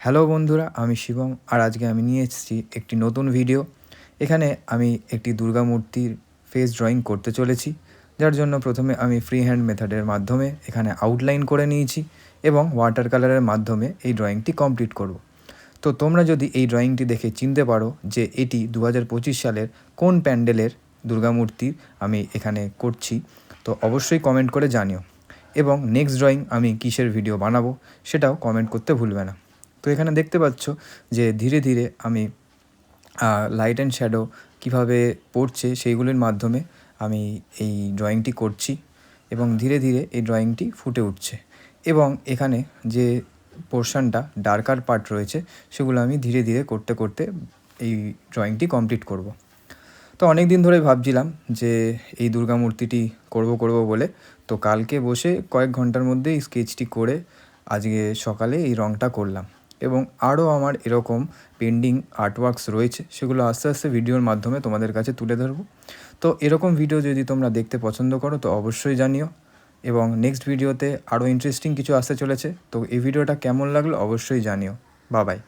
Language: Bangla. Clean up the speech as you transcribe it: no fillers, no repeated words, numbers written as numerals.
হ্যালো বন্ধুরা, আমি শিবম। আর আজকে আমি নিয়ে এসেছি একটি নতুন ভিডিও। এখানে আমি একটি দুর্গা মূর্তির ফেস ড্রয়িং করতে চলেছি, যার জন্য প্রথমে আমি ফ্রি হ্যান্ড মেথডের মাধ্যমে এখানে আউটলাইন করে নিয়েছি এবং ওয়াটার কালারের মাধ্যমে এই ড্রয়িংটি কমপ্লিট করব। তো তোমরা যদি এই ড্রয়িংটি দেখে চিনতে পারো যে এটি 2025 সালের কোন প্যান্ডেলের দুর্গা মূর্তি আমি এখানে করছি, তো অবশ্যই কমেন্ট করে জানিও। এবং নেক্সট ড্রয়িং আমি কিসের ভিডিও বানাবো সেটাও কমেন্ট করতে ভুলবে না। তো এখানে দেখতে পাচ্ছ যে ধীরে ধীরে আমি লাইট অ্যান্ড শ্যাডো কীভাবে পড়ছে সেইগুলির মাধ্যমে আমি এই ড্রয়িংটি করছি এবং ধীরে ধীরে এই ড্রয়িংটি ফুটে উঠছে। এবং এখানে যে পোর্শনটা ডার্কার পার্ট রয়েছে সেগুলো আমি ধীরে ধীরে করতে করতে এই ড্রয়িংটি কমপ্লিট করব। তো অনেক দিন ধরেই ভাবছিলাম যে এই দুর্গা মূর্তিটি করব বলে। তো কালকে বসে কয়েক ঘন্টার মধ্যে এই স্কেচটি করে আজকে সকালে এই রঙটা করলাম। এবং আরও আমার এরকম পেন্ডিং আর্টওয়ার্কস রয়েছে, সেগুলো আস্তে আস্তে ভিডিওর মাধ্যমে তোমাদের কাছে তুলে ধরবো। তো এরকম ভিডিও যদি তোমরা দেখতে পছন্দ করো তো অবশ্যই জানিও। এবং নেক্সট ভিডিওতে আরও ইন্টারেস্টিং কিছু আসতে চলেছে। তো এই ভিডিওটা কেমন লাগলো অবশ্যই জানিও। Bye bye.